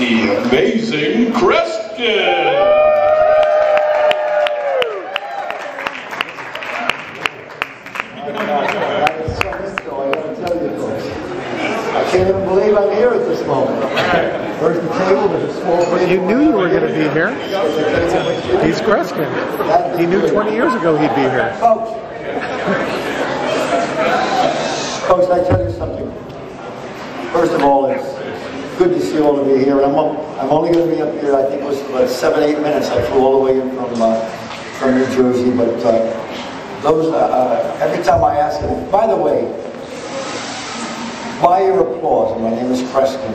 the amazing Kreskin. I can't even believe I'm here at this moment. Where's the table? There's a small table. You knew you were going to be here. He's Kreskin. He knew 20 years ago he'd be here. Folks, I tell you something. First of all, it's good to see all of you here. And I'm only going to be up here, I think it was about 7-8 minutes. I flew all the way in from New Jersey. But every time I ask them, by the way, by your applause, and my name is Kreskin,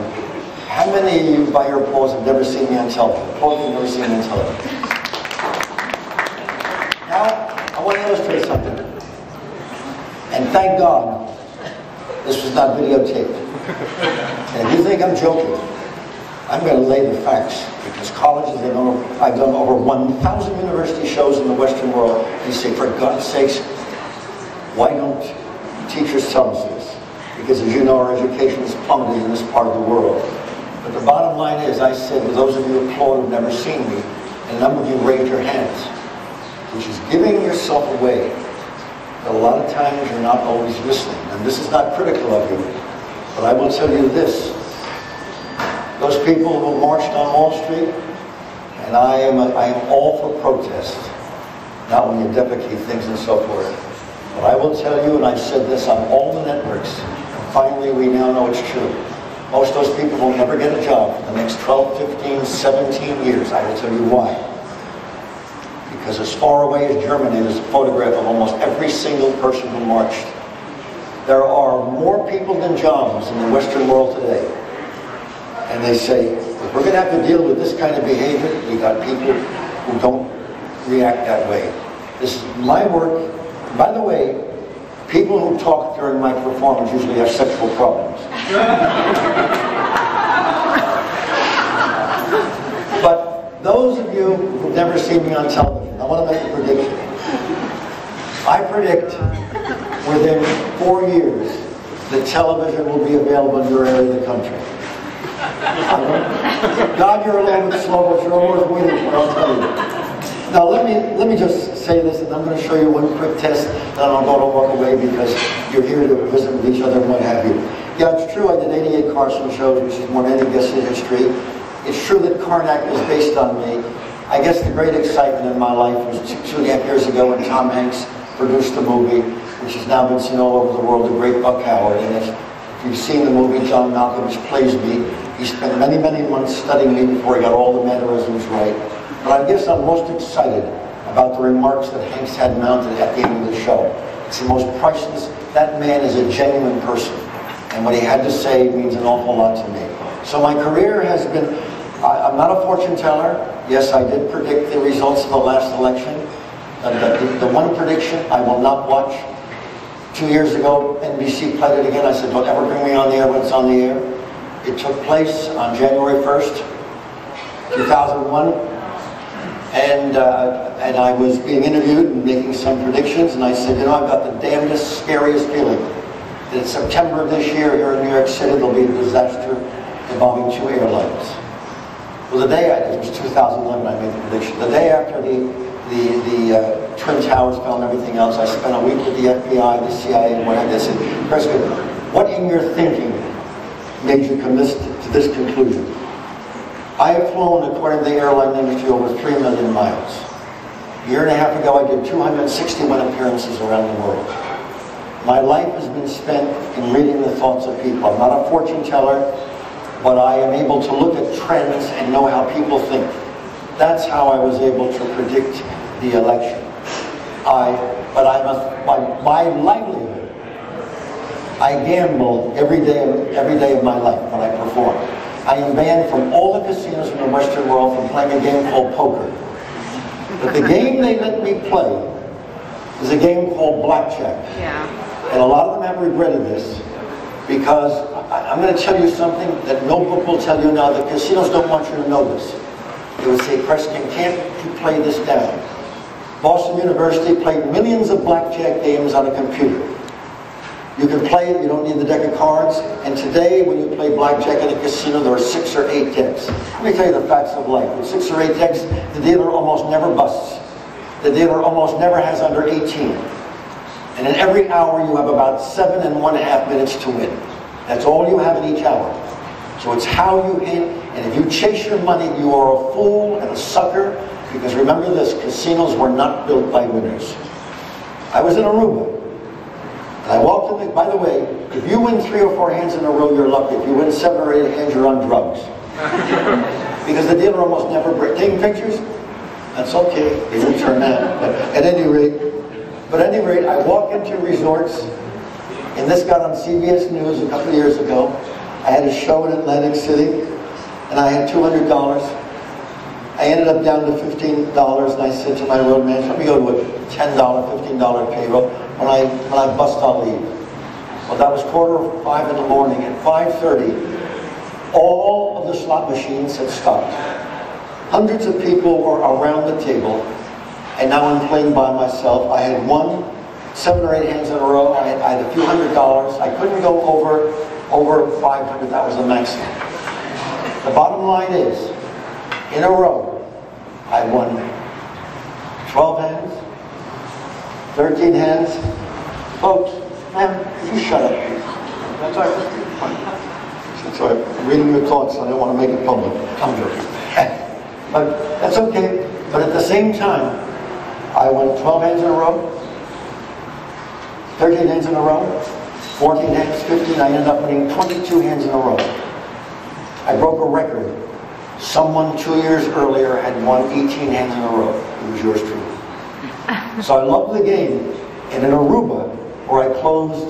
how many of you, by your applause, have never seen me on television? Both of you have never seen me on television. Now, I want to illustrate something. And thank God, this was not videotaped. And if you think I'm joking, I'm going to lay the facts. Because colleges, I've done over 1,000 university shows in the Western world. You say, for God's sakes, why don't teachers tell us this? Because as you know, our education is plummeted in this part of the world. But the bottom line is, I said, to those of you who applaud who've never seen me, and a number of you raise your hands, which is giving yourself away. But a lot of times you're not always listening. And this is not critical of you, but I will tell you this. Those people who marched on Wall Street, and I am all for protest, not when you deprecate things and so forth. But I will tell you, and I've said this on all the networks, and finally we now know it's true. Most of those people will never get a job for the next 12, 15, 17 years. I will tell you why. Because as far away as Germany, there's a photograph of almost every single person who marched. There are more people than jobs in the Western world today. And they say, if we're going to have to deal with this kind of behavior, we got people who don't react that way. This is my work. By the way, people who talk during my performance usually have sexual problems. But those of you who've never seen me on television, I want to make a prediction. I predict within 4 years that television will be available in your area of the country. God, you're a little bit slow, but you're always winning, I'll tell you. Now let me just say this, and I'm going to show you one quick test, and I'm going to walk away because you're here to visit with each other and what have you. Yeah, it's true, I did 88 Carson shows, which is more than any guest in history. It's true that Karnak was based on me. I guess the great excitement in my life was 2.5 years ago when Tom Hanks produced a movie, which has now been seen all over the world, The Great Buck Howard. And if you've seen the movie, John Malkovich plays me. He spent many, many months studying me before he got all the mannerisms right. But I guess I'm most excited about the remarks that Hanks had mounted at the end of the show. It's the most priceless. That man is a genuine person. And what he had to say means an awful lot to me. So my career has been, I'm not a fortune teller. Yes, I did predict the results of the last election. The one prediction I will not watch. 2 years ago, NBC played it again. I said, don't ever bring me on the air when it's on the air. It took place on January 1st, 2001. And I was being interviewed and making some predictions. And I said, you know, I've got the damnedest, scariest feeling that in September of this year here in New York City, there'll be a disaster involving 2 airlines. Well, the day, it was 2011, I made the prediction. The day after the Twin Towers fell and everything else, I spent a week with the FBI, the CIA, and what have you. I said, Kreskin, what in your thinking made you come to this conclusion? I have flown, according to the airline industry, over 3 million miles. A year and a half ago, I did 261 appearances around the world. My life has been spent in reading the thoughts of people. I'm not a fortune teller, but I am able to look at trends and know how people think. That's how I was able to predict the election. My livelihood, I gamble every day of my life when I perform. I am banned from all the casinos in the Western world from playing a game called poker. But the game they let me play is a game called blackjack. Yeah. And a lot of them have regretted this because I'm going to tell you something that no book will tell you now. The casinos don't want you to know this. They would say, Kreskin, can't you play this down? Boston University played millions of blackjack games on a computer. You can play it, you don't need the deck of cards. And today, when you play blackjack in a casino, there are 6 or 8 decks. Let me tell you the facts of life. With 6 or 8 decks, the dealer almost never busts. The dealer almost never has under 18. And in every hour, you have about 7.5 minutes to win. That's all you have in each hour. So it's how you hit, and if you chase your money, you are a fool and a sucker, because remember this, casinos were not built by winners. I was in Aruba. I walked in, by the way, if you win 3 or 4 hands in a row, you're lucky. If you win 7 or 8 hands, you're on drugs. Because the dealer almost never breaks. Taking pictures? That's okay. They will turn that. But at any rate, I walk into resorts, and this got on CBS News a couple of years ago. I had a show in Atlantic City, and I had $200. I ended up down to $15, and I said to my road manager, let me go to a $10, $15 payroll. When I bust, I'll leave. Well, that was 4:45 in the morning. At 5:30, all of the slot machines had stopped. Hundreds of people were around the table, and now I'm playing by myself. I had won 7 or 8 hands in a row. I had a few $100s. I couldn't go over 500. That was the maximum. The bottom line is, in a row, I won 12 hands, 13 hands. Folks, man, you shut up. That's all right. That's all right. I'm reading your thoughts. I don't want to make it public. I'm joking. But that's okay. But at the same time, I won 12 hands in a row, 13 hands in a row, 14 hands, 15. I ended up winning 22 hands in a row. I broke a record. Someone 2 years earlier had won 18 hands in a row. It was yours truly. So I love the game. And in Aruba, where I closed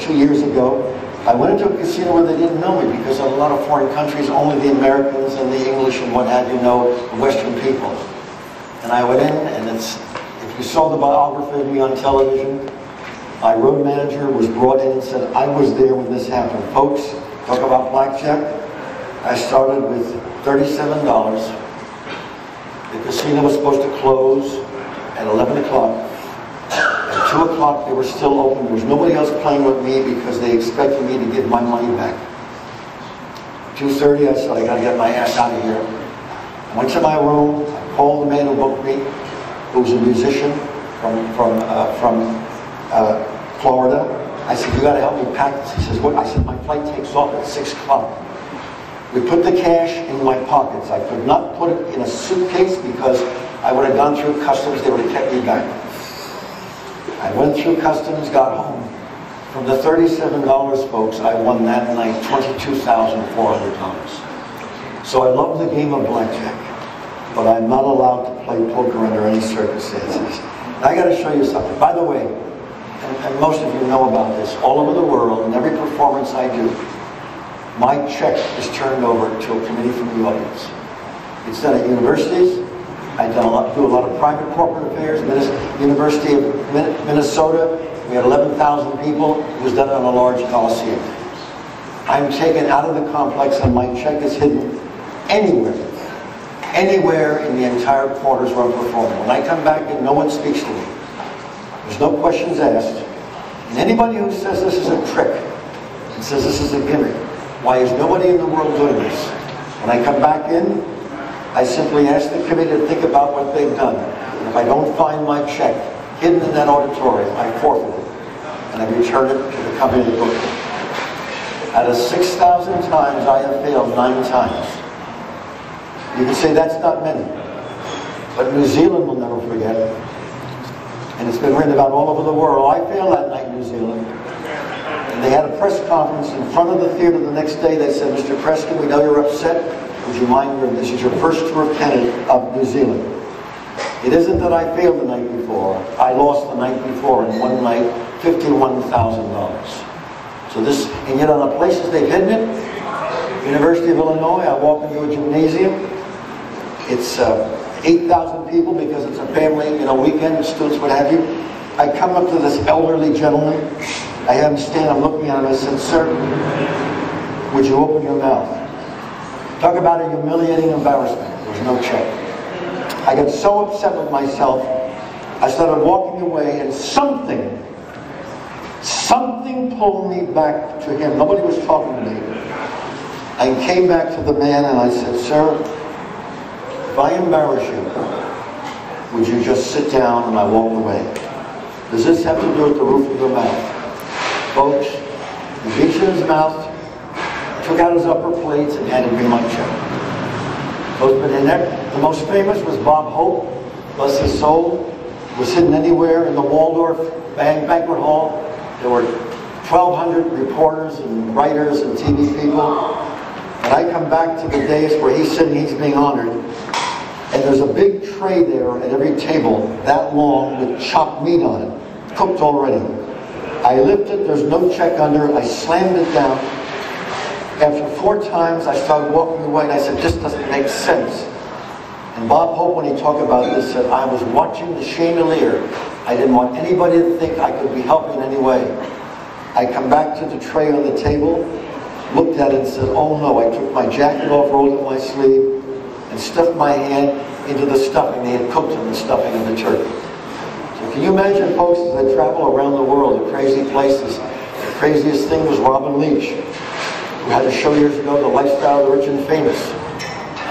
2 years ago, I went into a casino where they didn't know me, because in a lot of foreign countries, only the Americans and the English and what have you know the Western people. And I went in, and if you saw the biography of me on television, my road manager was brought in and said, I was there when this happened. Folks, talk about blackjack. I started with $37. The casino was supposed to close at 11 o'clock. At 2 o'clock, they were still open. There was nobody else playing with me because they expected me to give my money back. 2:30, I said, I got to get my ass out of here. I went to my room. I called the man who booked me, who was a musician from Florida. I said, you got to help me pack this. He says, what? I said, my flight takes off at 6 o'clock. We put the cash in my pockets. I could not put it in a suitcase because I would have gone through customs. They would have kept me back. I went through customs, got home. From the $37, folks, I won that night $22,400. So I love the game of blackjack, but I'm not allowed to play poker under any circumstances. And I got to show you something. By the way, and most of you know about this, all over the world, in every performance I do, my check is turned over to a committee from the audience. It's done at universities. I do a lot of private corporate affairs. University of Minnesota, we had 11,000 people. It was done on a large coliseum. I'm taken out of the complex and my check is hidden anywhere in the entire quarters where I'm performing. When I come back and no one speaks to me, there's no questions asked. And anybody who says this is a trick and says this is a gimmick, why is nobody in the world doing this? When I come back in, I simply ask the committee to think about what they've done. And if I don't find my check hidden in that auditorium, I forfeit it. And I return it to the company that booked it. Out of 6,000 times, I have failed 9 times. You can say that's not many. But New Zealand will never forget it. And it's been written about all over the world. I failed that night in New Zealand. And they had a press conference in front of the theater the next day. They said, Mr. Kreskin, we know you're upset. Would you mind, this is your first tour of Canada of New Zealand. It isn't that I failed the night before. I lost the night before in one night, $51,000. So this, and yet on the places they've hidden it, University of Illinois, I walk into a gymnasium. It's 8,000 people because it's a family, weekend, students, what have you. I come up to this elderly gentleman. I have him stand, I'm looking at him, I said, sir, would you open your mouth? Talk about a humiliating embarrassment. There's no check. I got so upset with myself, I started walking away, and something Something pulled me back to him. Nobody was talking to me. I came back to the man and I said, sir, if I embarrass you, would you just sit down? And I walked away. Does this have to do with the roof of your mouth? Folks, he reached in his mouth, took out his upper plates and handed me my check. The most famous was Bob Hope, bless his soul, was hidden anywhere in the Waldorf banquet hall. There were 1,200 reporters and writers and TV people. And I come back to the days where he's sitting, he's being honored, and there's a big tray there at every table, that long, with chopped meat on it, cooked already. I lifted, there's no check under it, I slammed it down. After 4 times, I started walking away, and I said, this doesn't make sense. And Bob Hope, when he talked about this, said, I was watching the chandelier. I didn't want anybody to think I could be helping in any way. I come back to the tray on the table, looked at it and said, oh no. I took my jacket off, rolled it in my sleeve, and stuffed my hand into the stuffing. They had cooked in the stuffing of the turkey. So can you imagine, folks, as I travel around the world to crazy places, the craziest thing was Robin Leach, who had a show years ago, The Lifestyle of the Rich and Famous.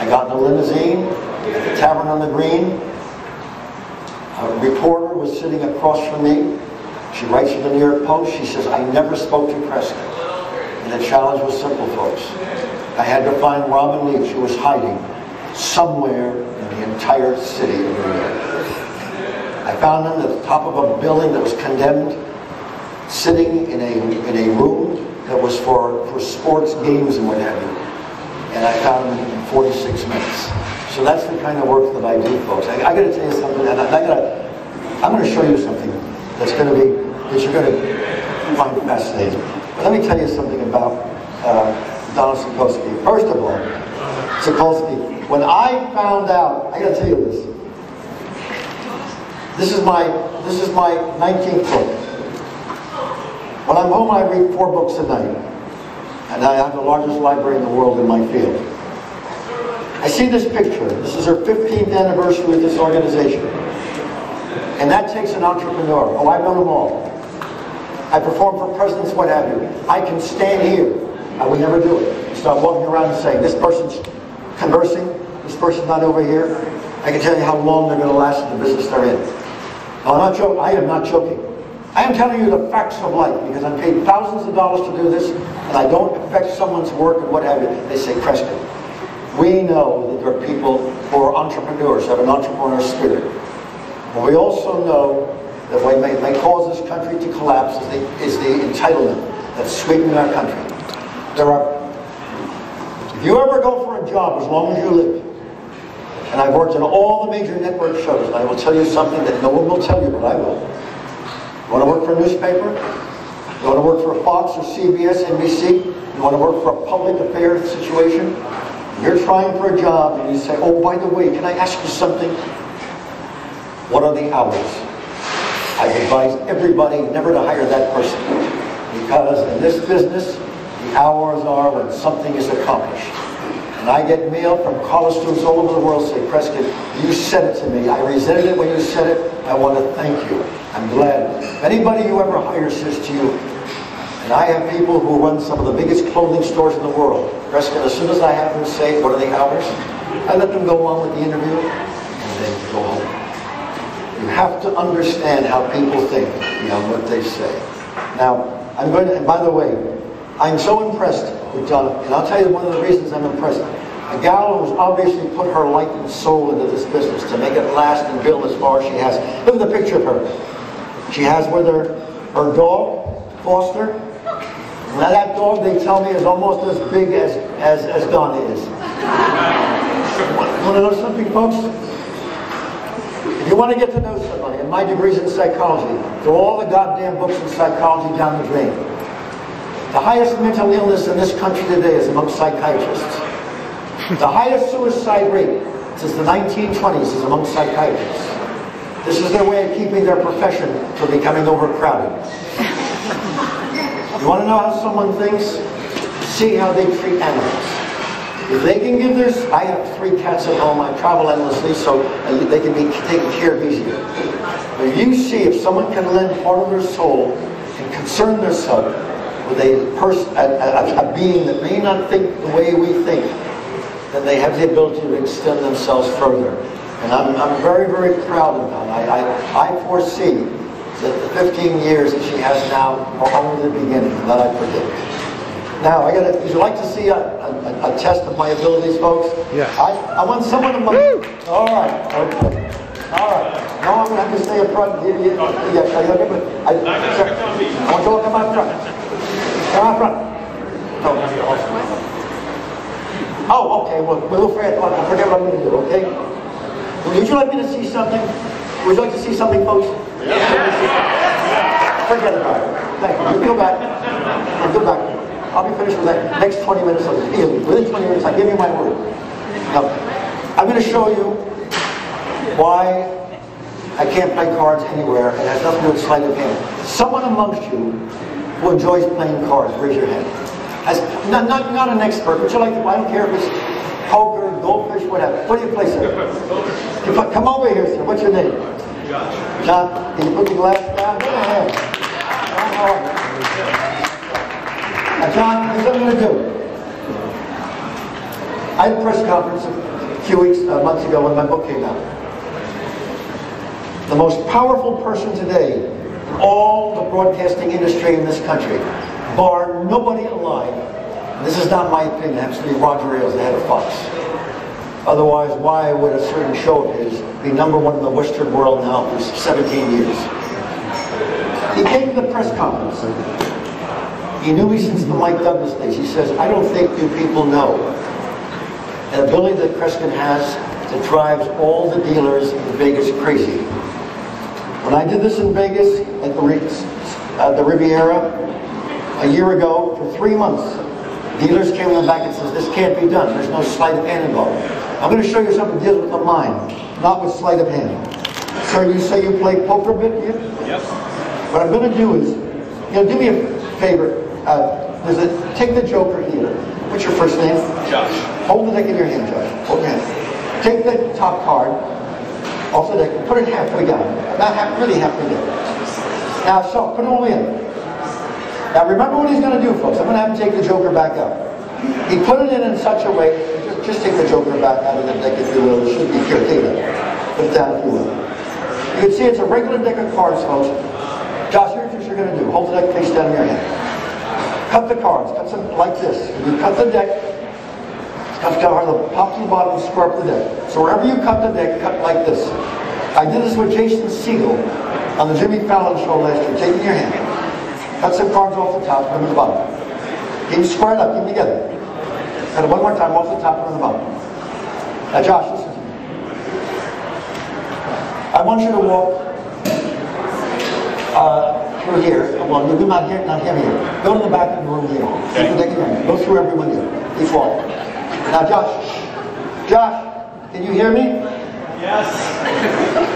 I got in a limousine at the Tavern on the Green. A reporter was sitting across from me. She writes in the New York Post, she says, I never spoke to Kreskin. And the challenge was simple, folks. I had to find Robin Leach, who was hiding somewhere in the entire city of New York. I found him at the top of a building that was condemned, sitting in a room that was for sports games and what have you. And I found him in 46 minutes. So that's the kind of work that I do, folks. I got to tell you something, and I'm going to show you something that you're going to find fascinating. But let me tell you something about Donald Sikorski. First of all, Sikorski, when I found out, I got to tell you this. This is my 19th book. When I'm home, I read 4 books a night, and I have the largest library in the world in my field. I see this picture. This is her 15th anniversary with this organization. And that takes an entrepreneur. Oh, I've done them all. I perform for presidents, what have you. I can stand here. I would never do it. You start walking around and saying, this person's conversing, this person's not over here. I can tell you how long they're going to last in the business they're in. No, I'm not joking. I am not joking. I am telling you the facts of life, because I'm paid thousands of dollars to do this, and I don't affect someone's work and what have you. They say, Kreskin, we know that there are people who are entrepreneurs, have an entrepreneurial spirit. But we also know that what may cause this country to collapse is the entitlement that's sweeping our country. If you ever go for a job, as long as you live, and I've worked in all the major network shows, and I will tell you something that no one will tell you, but I will. You want to work for a newspaper? You want to work for a Fox or CBS, NBC? You want to work for a public affairs situation? You're trying for a job and you say, oh, by the way, can I ask you something? What are the hours? I advise everybody never to hire that person, because in this business, the hours are when something is accomplished. And I get mail from college students all over the world say, Kreskin, you said it to me. I resented it when you said it. I want to thank you. I'm glad. If anybody you ever hire says to you, and I have people who run some of the biggest clothing stores in the world, Kreskin, as soon as I have them say, what are the hours? I let them go on with the interview, and then go home. You have to understand how people think beyond what they say. Now, I'm going to, and by the way, I'm so impressed with Donna, and I'll tell you one of the reasons I'm impressed. A gal who's obviously put her life and soul into this business to make it last and build as far as she has. Look at the picture of her. She has with her dog, Foster. Now that dog, they tell me, is almost as big as Donna is. Want to know something, folks? If you want to get to know somebody, and my degree's in psychology, throw all the goddamn books in psychology down the drain. The highest mental illness in this country today is among psychiatrists. The highest suicide rate since the 1920s is among psychiatrists. This is their way of keeping their profession from becoming overcrowded. You want to know how someone thinks? See how they treat animals. If they can give this, I have 3 cats at home, I travel endlessly, so they can be taken care of easier. But you see, if someone can lend part of their soul can concern themselves with a being that may not think the way we think, then they have the ability to extend themselves further. And I'm very, very proud of that. I foresee that the 15 years that she has now are only the beginning, and that I predict. Now, would you like to see a test of my abilities, folks? Yes. I want someone among you. All right, okay. All right. Now I'm going to have to stay up front. I want you to come out front. Come out front. Oh, okay. Well, we'll forget what I'm going to do, okay? Would you like me to see something? Would you like to see something, folks? Yeah. Forget about it. Thank you. You go back. Go back. I'll be finished with that next 20 minutes. Within 20 minutes, I give you my word. Now, I'm going to show you why I can't play cards anywhere. It has nothing to do with sleight of hand. Someone amongst you who enjoys playing cards, raise your hand. As not an expert, but you like to, I don't care if it's poker, goldfish, whatever. What do you play, sir? Come over here, sir. What's your name? John. Can you put the glass down? Go ahead. Now, John, here's what I'm going to do. I had a press conference a few months ago when my book came out. The most powerful person today in all the broadcasting industry in this country, bar nobody alive, and this is not my opinion, it happens to be Roger Ailes, the head of Fox. Otherwise, why would a certain show of his be #1 in the Western world now for 17 years? He came to the press conference. He knew me since the Mike Douglas days. He says, I don't think you people know an ability that Kreskin has that drives all the dealers in Vegas crazy. When I did this in Vegas at the Riviera a year ago for 3 months, dealers came in the back and says, this can't be done. There's no sleight of hand involved. I'm going to show you something that deals with the mind, not with sleight of hand. Sir, you say you play poker a bit here? Yes. What I'm going to do is, do me a favor. Take the joker here. What's your first name? Josh. Hold the deck in your hand, Josh. Hold your hand. Take the top card off the deck and put it halfway down. Not really halfway down. Now, so, put it all in. Now, remember what he's going to do, folks. I'm going to have him take the joker back out. He put it in such a way, just take the joker back out of the deck, if you will. It should be here. Take it. Put it down, if you will. You can see it's a regular deck of cards, folks. Josh, here's what you're going to do. Hold the deck face down in your hand. Cut the cards. Cut them like this. You cut the deck. Cut the top to the bottom, square up the deck. So wherever you cut the deck, cut like this. I did this with Jason Segel on the Jimmy Fallon show last year. Take it in your hand. Cut some cards off the top, put them at the bottom. Keep them squared up, keep them together. Cut it one more time, off the top, put them at the bottom. Now Josh, listen to me. I want you to walk through here. Well, no, not here, not him here. Go to the back of the room here. Okay. Go through everyone here. Keep walking. Now Josh, can you hear me? Yes.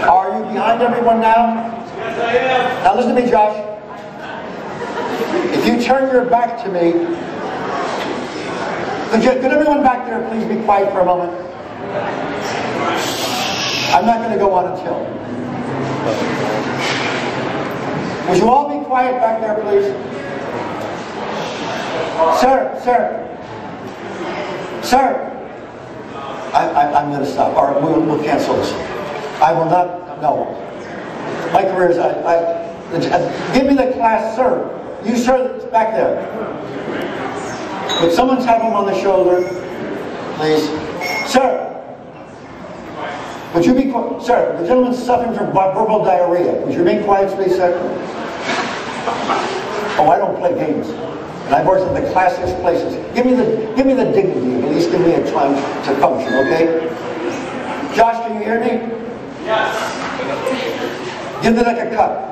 Are you behind everyone now? Yes, I am. Now listen to me, Josh. If you turn your back to me, could everyone back there please be quiet for a moment? I'm not going to go on until. Would you all be quiet back there, please? Sir. I'm going to stop. All right, we'll cancel this. I will not, no. My career is, give me the class, sir. You, sir, that's back there. Would someone tap him on the shoulder, please? Sir. Would you be quiet? Sir, the gentleman's suffering from verbal diarrhea. Would you remain quiet, please, sir? Oh, I don't play games. And I've worked in the classiest places. Give me the dignity of at least give me a time to function, okay? Josh, can you hear me? Yes. Give the deck a cut.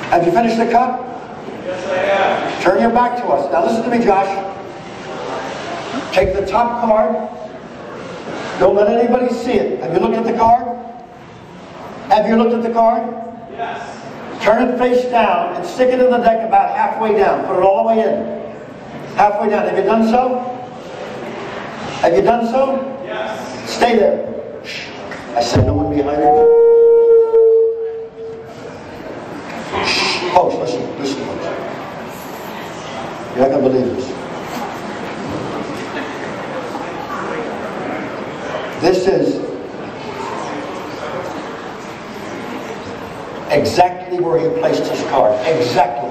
Have you finished the cut? Yes, I have. Turn your back to us. Now listen to me, Josh. Take the top card. Don't let anybody see it. Have you looked at the card? Have you looked at the card? Yes. Turn it face down and stick it in the deck about halfway down. Put it all the way in. Halfway down. Have you done so? Have you done so? Yes. Stay there. Shh. I said no one behind you. Folks, listen, folks. You're not going to believe this. This is exactly where he placed his card. Exactly.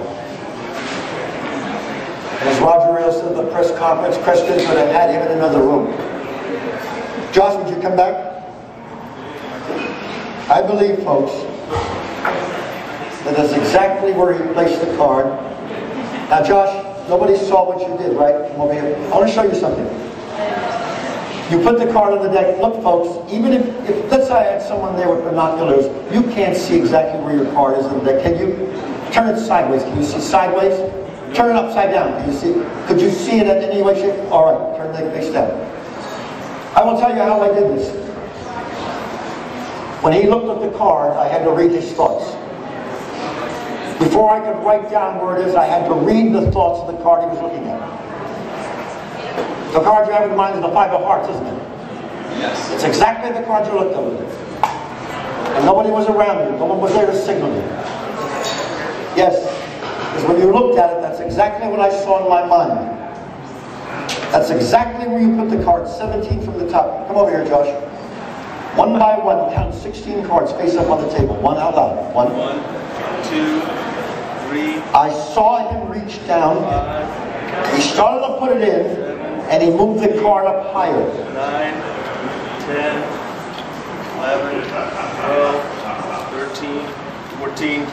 As Roger Ailes said at the press conference, Kreskin could have had him in another room. Josh, would you come back? I believe, folks, that that's exactly where he placed the card. Now, Josh, nobody saw what you did, right? Come over here. I want to show you something. You put the card on the deck. Look, folks, even if let's say I had someone there with binoculars, you can't see exactly where your card is on the deck. Can you? Turn it sideways. Can you see sideways? Turn it upside down. Can you see? Could you see it in any way, shape? All right, turn it face down. I will tell you how I did this. When he looked at the card, I had to read his thoughts. Before I could write down where it is, I had to read the thoughts of the card he was looking at. The card you have in mind is the 5 of hearts, isn't it? Yes. It's exactly the card you looked at. And nobody was around you. No one was there to signal you. Yes. Because when you looked at it, that's exactly what I saw in my mind. That's exactly where you put the card, 17 from the top. Come over here, Josh. One by one, count 16 cards face up on the table. One out loud. 1, 2, 3. I saw him reach down. He started to put it in, and he moved the card up higher. 9, 10, 11, 12, 13, 14,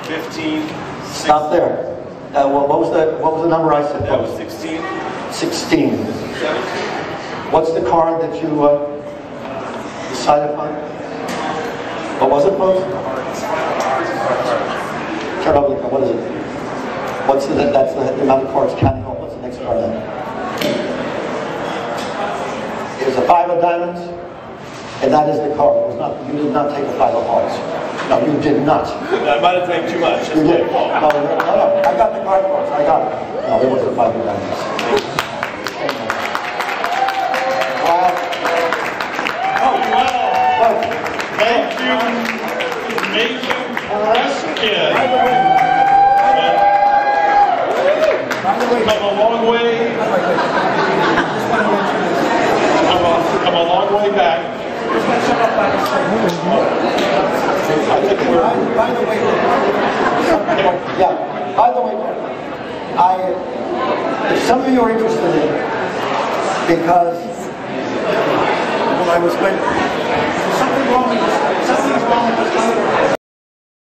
15. Stop there. What was the number I said? That was 16. 16. 17. What's the card that you decided upon? What was it, folks? Turn over the card. What is it? What's that's the amount of cards counting off. What's the next card then? It was a 5 of diamonds, and that is the card. It was not. You did not take a 5 of hearts. No, you did not. I might have taken too much. You did. No. I got the card cards. I got it. No, it wasn't 5 of diamonds. Wow. Oh, wow. Thank you, Major Kreskin. Come a long way. Come a long way back. By the way, if some of you are interested in it, because when I was something's wrong with this